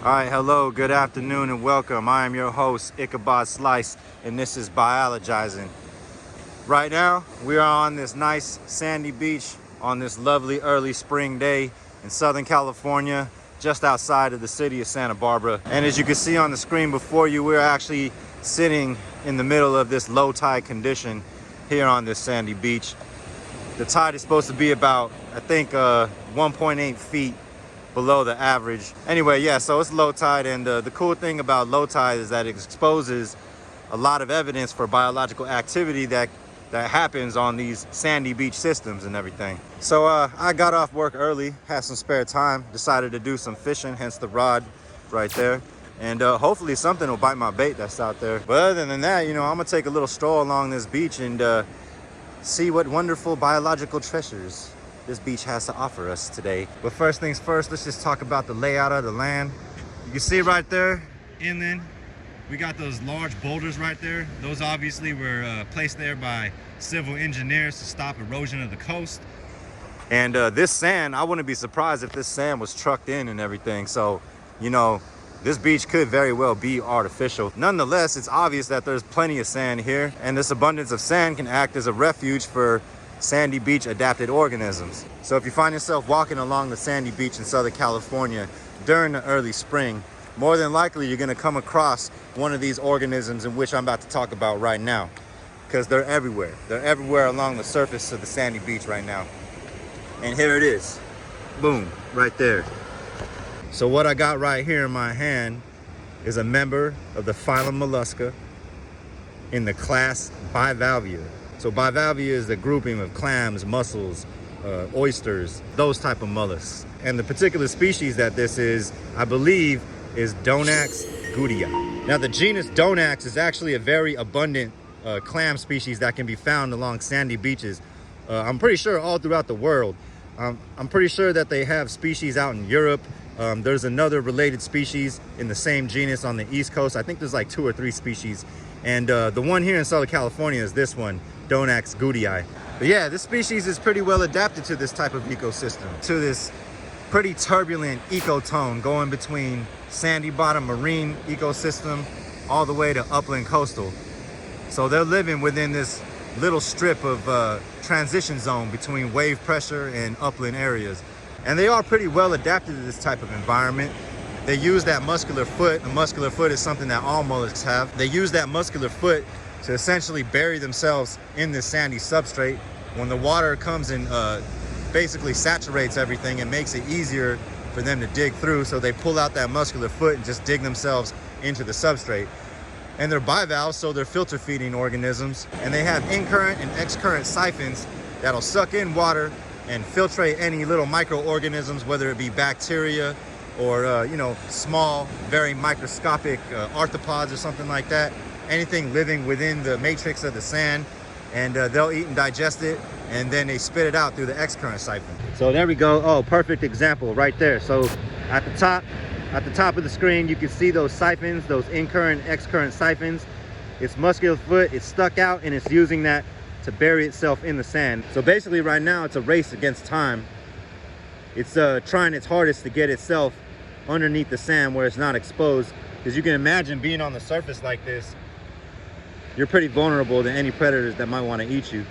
All right, hello, good afternoon, and welcome. I am your host, Ichabod Slice, and this is Biologyzing. Right now, we are on this nice sandy beach on this lovely early spring day in Southern California, just outside of the city of Santa Barbara. And as you can see on the screen before you, we're actually sitting in the middle of this low tide condition here on this sandy beach. The tide is supposed to be about, I think, 1.8 feet below the average. Anyway, yeah, so it's low tide, and the cool thing about low tide is that it exposes a lot of evidence for biological activity that happens on these sandy beach systems and everything. So I got off work early, had some spare time, decided to do some fishing, hence the rod right there. And hopefully something will bite my bait that's out there. But other than that, you know, I'm gonna take a little stroll along this beach and see what wonderful biological treasures this beach has to offer us today. But first things first, let's just talk about the layout of the land. You can see right there, inland, we got those large boulders right there. Those obviously were placed there by civil engineers to stop erosion of the coast. And this sand, I wouldn't be surprised if this sand was trucked in and everything. So, you know, this beach could very well be artificial. Nonetheless, it's obvious that there's plenty of sand here, and this abundance of sand can act as a refuge for sandy beach adapted organisms. So if you find yourself walking along the sandy beach in Southern California during the early spring, more than likely you're going to come across one of these organisms in which I'm about to talk about right now, because they're everywhere. They're everywhere along the surface of the sandy beach right now. And here it is. Boom, right there. So what I got right here in my hand is a member of the phylum Mollusca in the class Bivalvia. So Bivalvia is the grouping of clams, mussels, oysters, those type of mollusks. And the particular species that this is, I believe, is Donax gouldii. Now the genus Donax is actually a very abundant clam species that can be found along sandy beaches. I'm pretty sure all throughout the world. I'm pretty sure that they have species out in Europe. There's another related species in the same genus on the East Coast. I think there's like 2 or 3 species. And the one here in Southern California is this one, Donax gouldii. But yeah, this species is pretty well adapted to this type of ecosystem, to this pretty turbulent ecotone going between sandy bottom marine ecosystem all the way to upland coastal. So they're living within this little strip of transition zone between wave pressure and upland areas. And they are pretty well adapted to this type of environment. They use that muscular foot. A muscular foot is something that all mollusks have. They use that muscular foot to essentially bury themselves in this sandy substrate. When the water comes and basically saturates everything, it makes it easier for them to dig through. So they pull out that muscular foot and just dig themselves into the substrate. And they're bivalves, so they're filter feeding organisms. And they have in-current and ex-current siphons that'll suck in water and filtrate any little microorganisms, whether it be bacteria or you know, small, very microscopic arthropods or something like that. Anything living within the matrix of the sand, and they'll eat and digest it, and then they spit it out through the excurrent siphon. So there we go. Oh, perfect example right there. So at the top of the screen, you can see those siphons, those in-current, excurrent siphons. Its muscular foot is stuck out, and it's using that to bury itself in the sand. So basically right now, it's a race against time. It's trying its hardest to get itself underneath the sand where it's not exposed, because you can imagine being on the surface like this, you're pretty vulnerable to any predators that might want to eat you.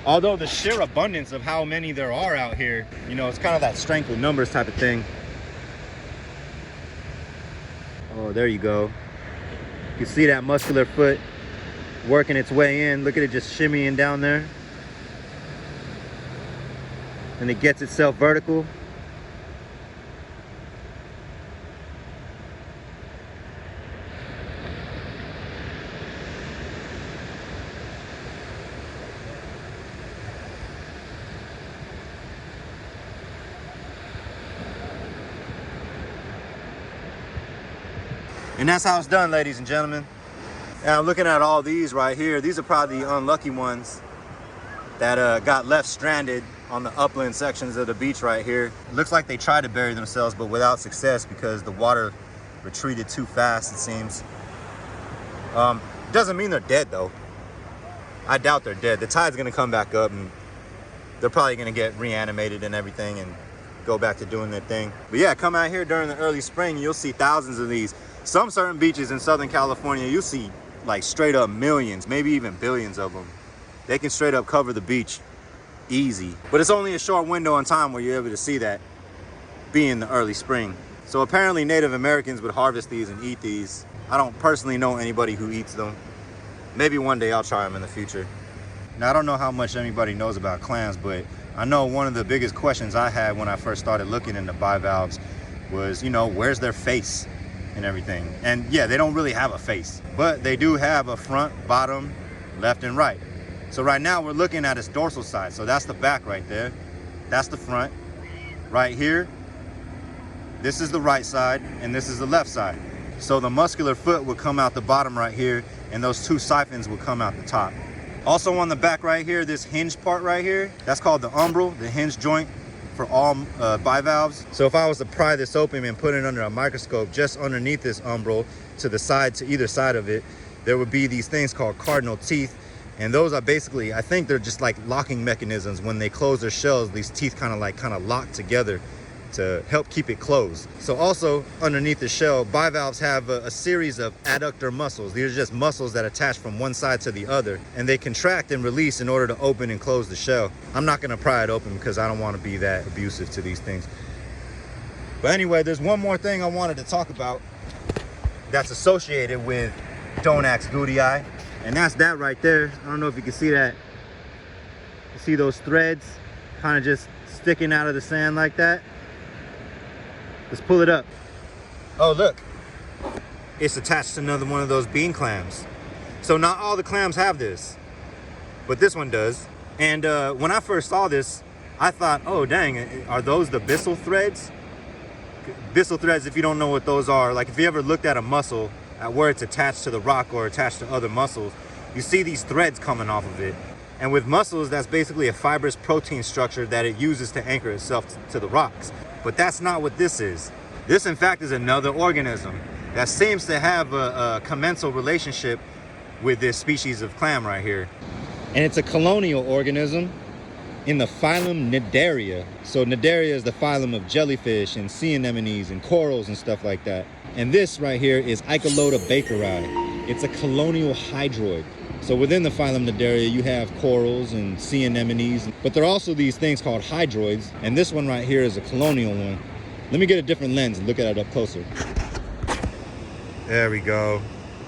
Although the sheer abundance of how many there are out here, you know, it's kind of that strength of numbers type of thing. Oh, there you go. You can see that muscular foot working its way in. Look at it just shimmying down there. And it gets itself vertical. And that's how it's done, ladies and gentlemen. Now looking at all these right here, these are probably the unlucky ones that got left stranded on the upland sections of the beach right here. It looks like they tried to bury themselves, but without success because the water retreated too fast, it seems. Doesn't mean they're dead though. I doubt they're dead. The tide's gonna come back up and they're probably gonna get reanimated and everything, and go back to doing their thing. But yeah, come out here during the early spring, you'll see thousands of these. Some certain beaches in Southern California, you'll see like straight up millions, maybe even billions of them. They can straight up cover the beach easy. But it's only a short window in time where you're able to see that, being the early spring. So apparently Native Americans would harvest these and eat these. I don't personally know anybody who eats them. Maybe one day I'll try them in the future. Now, I don't know how much anybody knows about clams, but I know one of the biggest questions I had when I first started looking into bivalves was, you know, where's their face and everything? And yeah, they don't really have a face, but they do have a front, bottom, left, and right. So right now we're looking at its dorsal side. So that's the back right there. That's the front. Right here, this is the right side, and this is the left side. So the muscular foot would come out the bottom right here, and those two siphons would come out the top. Also on the back right here, this hinge part right here, that's called the umbral, the hinge joint for all bivalves. So if I was to pry this open and put it under a microscope, just underneath this umbral to the side, to either side of it, there would be these things called cardinal teeth. And those are basically, I think they're just like locking mechanisms. When they close their shells, these teeth kind of lock together to help keep it closed. So also underneath the shell, bivalves have a series of adductor muscles. These are just muscles that attach from one side to the other, and they contract and release in order to open and close the shell. I'm not gonna pry it open because I don't want to be that abusive to these things. But anyway, there's one more thing I wanted to talk about that's associated with Donax gouldii, and that's that right there. I don't know if you can see that. You see those threads kind of just sticking out of the sand like that? Let's pull it up. Oh, look. It's attached to another one of those bean clams. So not all the clams have this, but this one does. And when I first saw this, I thought, oh, dang, are those the byssal threads? Byssal threads, if you don't know what those are, like if you ever looked at a mussel, at where it's attached to the rock or attached to other mussels, you see these threads coming off of it. And with mussels, that's basically a fibrous protein structure that it uses to anchor itself to the rocks. But that's not what this is. This, in fact, is another organism that seems to have a commensal relationship with this species of clam right here. And it's a colonial organism in the phylum Cnidaria. So Cnidaria is the phylum of jellyfish and sea anemones and corals and stuff like that. And this right here is Eucheilota bakeri. It's a colonial hydroid. So within the phylum Cnidaria, you have corals and sea anemones, but there are also these things called hydroids. And this one right here is a colonial one. Let me get a different lens and look at it up closer. There we go.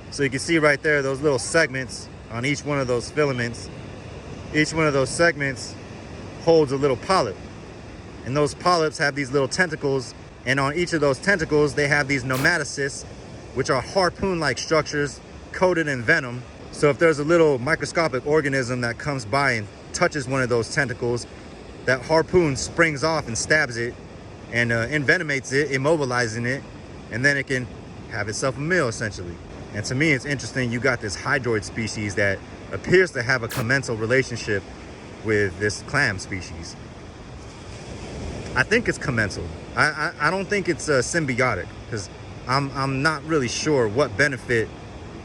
So you can see right there, those little segments on each one of those filaments. Each one of those segments holds a little polyp. And those polyps have these little tentacles. And on each of those tentacles, they have these nematocysts, which are harpoon-like structures coated in venom. So if there's a little microscopic organism that comes by and touches one of those tentacles, that harpoon springs off and stabs it and envenomates it, immobilizing it, and then it can have itself a meal, essentially. And to me, it's interesting, you got this hydroid species that appears to have a commensal relationship with this clam species. I think it's commensal. I don't think it's symbiotic, because I'm not really sure what benefit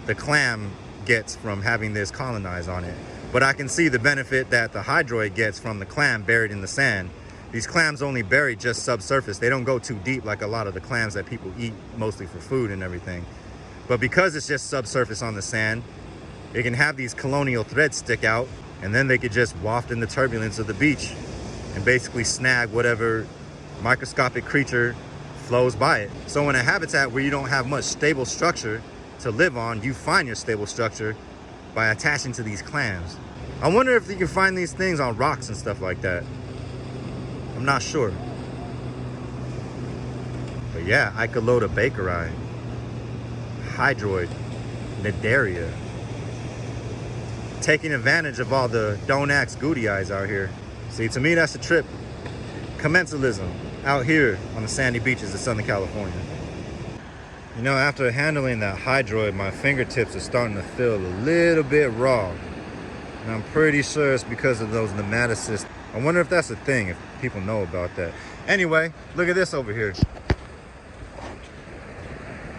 the clam gets from having this colonized on it. But I can see the benefit that the hydroid gets from the clam buried in the sand. These clams only bury just subsurface. They don't go too deep like a lot of the clams that people eat mostly for food and everything. But because it's just subsurface on the sand, it can have these colonial threads stick out, and then they could just waft in the turbulence of the beach and basically snag whatever microscopic creature flows by it. So in a habitat where you don't have much stable structure to live on, you find your stable structure by attaching to these clams. I wonder if you can find these things on rocks and stuff like that. I'm not sure. But yeah, Eucheilota bakeri, hydroid, Cnidaria. Taking advantage of all the Donax gouldii out here. See, to me, that's a trip. Commensalism out here on the sandy beaches of Southern California. You know, after handling that hydroid, my fingertips are starting to feel a little bit raw. And I'm pretty sure it's because of those nematocysts. I wonder if that's a thing, if people know about that. Anyway, look at this over here.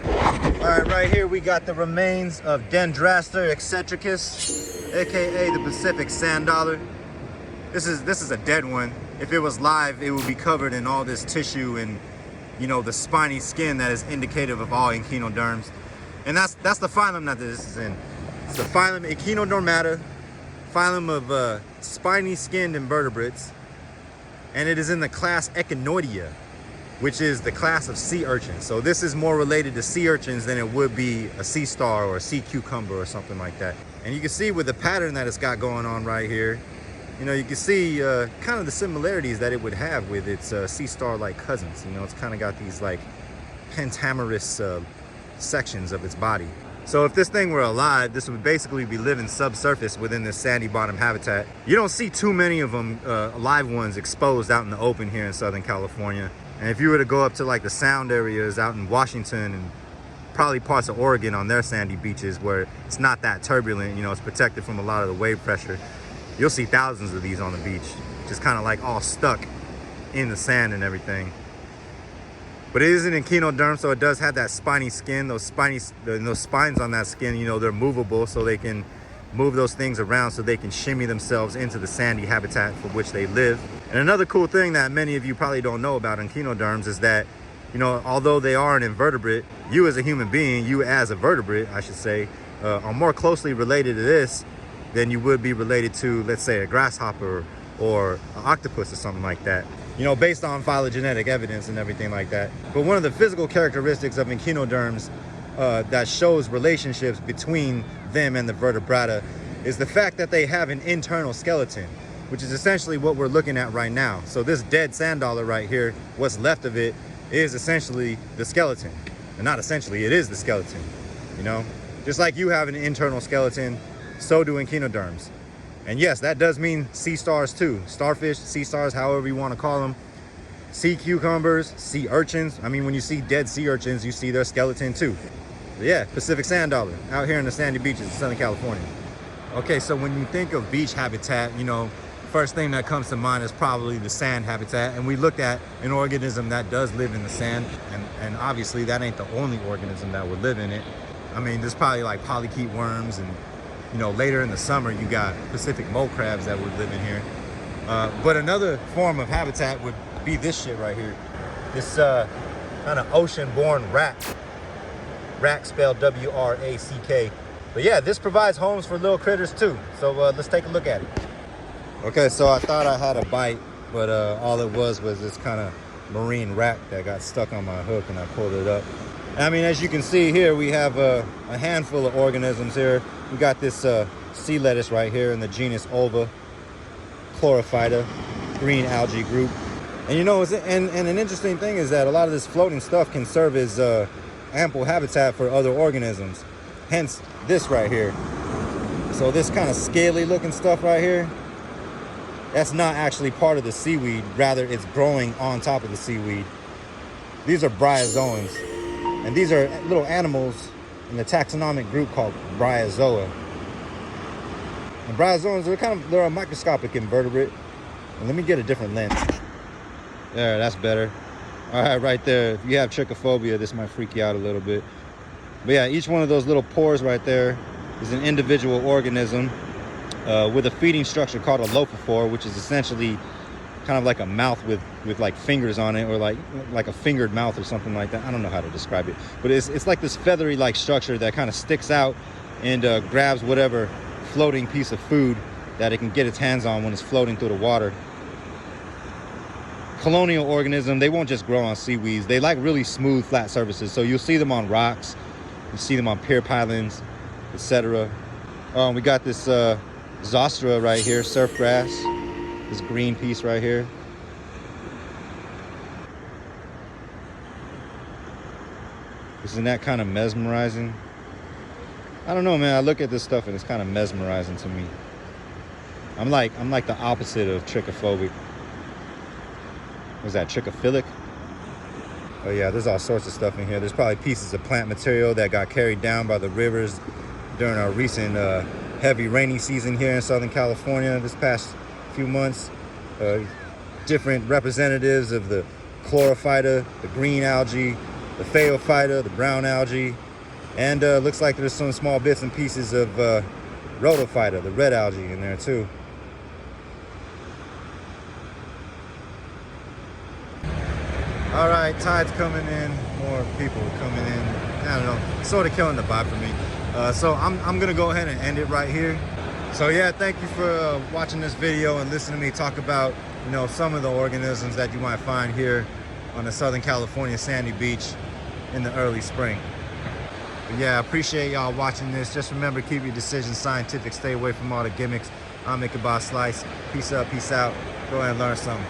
All right, right here we got the remains of Dendraster excentricus, aka the Pacific sanddollar. This is a dead one. if it was live, it would be covered in all this tissue and, you know, the spiny skin that is indicative of all echinoderms. And that's the phylum that this is in. It's the phylum Echinodermata, phylum of spiny skinned invertebrates, and it is in the class Echinoidea, which is the class of sea urchins. So this is more related to sea urchins than it would be a sea star or a sea cucumber or something like that. And you can see with the pattern that it's got going on right here, you know, you can see kind of the similarities that it would have with its sea star-like cousins. You know, it's kind of got these like pentamerous sections of its body. So if this thing were alive, this would basically be living subsurface within this sandy bottom habitat. You don't see too many of them, live ones, exposed out in the open here in Southern California. And if you were to go up to like the sound areas out in Washington and probably parts of Oregon on their sandy beaches where it's not that turbulent, you know, it's protected from a lot of the wave pressure, you'll see thousands of these on the beach, just kind of like all stuck in the sand and everything. But it is an echinoderm, so it does have that spiny skin. Those spines on that skin, you know, they're movable, so they can move those things around so they can shimmy themselves into the sandy habitat for which they live. And another cool thing that many of you probably don't know about echinoderms is that, you know, although they are an invertebrate, you as a human being, you as a vertebrate, I should say, are more closely related to this than you would be related to, let's say, a grasshopper or an octopus or something like that. You know, based on phylogenetic evidence and everything like that. But one of the physical characteristics of echinoderms that shows relationships between them and the vertebrata is the fact that they have an internal skeleton, which is essentially what we're looking at right now. So this dead sanddollar right here, what's left of it is essentially the skeleton. And not essentially, it is the skeleton, you know? Just like you have an internal skeleton, so do echinoderms. And yes, that does mean sea stars too. Starfish, sea stars, however you want to call them. Sea cucumbers, sea urchins. I mean, when you see dead sea urchins, you see their skeleton too. But yeah, Pacific sanddollar, out here in the sandy beaches of Southern California. Okay, so when you think of beach habitat, you know, first thing that comes to mind is probably the sand habitat. And we looked at an organism that does live in the sand. And obviously that ain't the only organism that would live in it. I mean, there's probably like polychaete worms, and you know, later in the summer, you got Pacific mole crabs that would live in here. But another form of habitat would be this shit right here. This kind of ocean-born rat. Rat spelled W-R-A-C-K. But yeah, this provides homes for little critters too. So let's take a look at it. Okay, so I thought I had a bite, but all it was this kind of marine rat that got stuck on my hook, and I pulled it up. I mean, as you can see here, we have a handful of organisms here. We got this sea lettuce right here in the genus Ulva, Chlorophyta, green algae group. And you know, and an interesting thing is that a lot of this floating stuff can serve as ample habitat for other organisms. Hence this right here. So this kind of scaly looking stuff right here, that's not actually part of the seaweed. Rather, it's growing on top of the seaweed. These are bryozoans. And these are little animals in the taxonomic group called Bryozoa. And bryozoans, they're a microscopic invertebrate. And let me get a different lens. There, that's better. All right, right there. If you have trichophobia, this might freak you out a little bit. But yeah, each one of those little pores right there is an individual organism with a feeding structure called a leucophrys, which is essentially kind of like a mouth with like fingers on it, or like a fingered mouth or something like that. I don't know how to describe it, but it's like this feathery like structure that kind of sticks out and grabs whatever floating piece of food that it can get its hands on when it's floating through the water. Colonial organism, they won't just grow on seaweeds. They like really smooth flat surfaces, so you'll see them on rocks, you see them on pier pylons, etc. We got this Zostra right here, surf grass. This green piece right here. Isn't that kind of mesmerizing? I don't know, man. I look at this stuff and it's kind of mesmerizing to me. I'm like the opposite of trichophobic. Was that trichophilic? Oh yeah, there's all sorts of stuff in here. There's probably pieces of plant material that got carried down by the rivers during our recent heavy rainy season here in Southern California this past few months. Different representatives of the chlorophyta, the green algae, the phaeophyta, the brown algae, and looks like there's some small bits and pieces of rhodophyta, the red algae, in there too. right, tide's coming in, more people coming in. I don't know, sort of killing the vibe for me. So I'm gonna go ahead and end it right here. So yeah, thank you for watching this video and listening to me talk about, you know, some of the organisms that you might find here on the Southern California sandy beach in the early spring. But yeah, I appreciate y'all watching this. Just remember, keep your decisions scientific. Stay away from all the gimmicks. I'm Ichabod Slice. Peace up, peace out. Go ahead and learn something.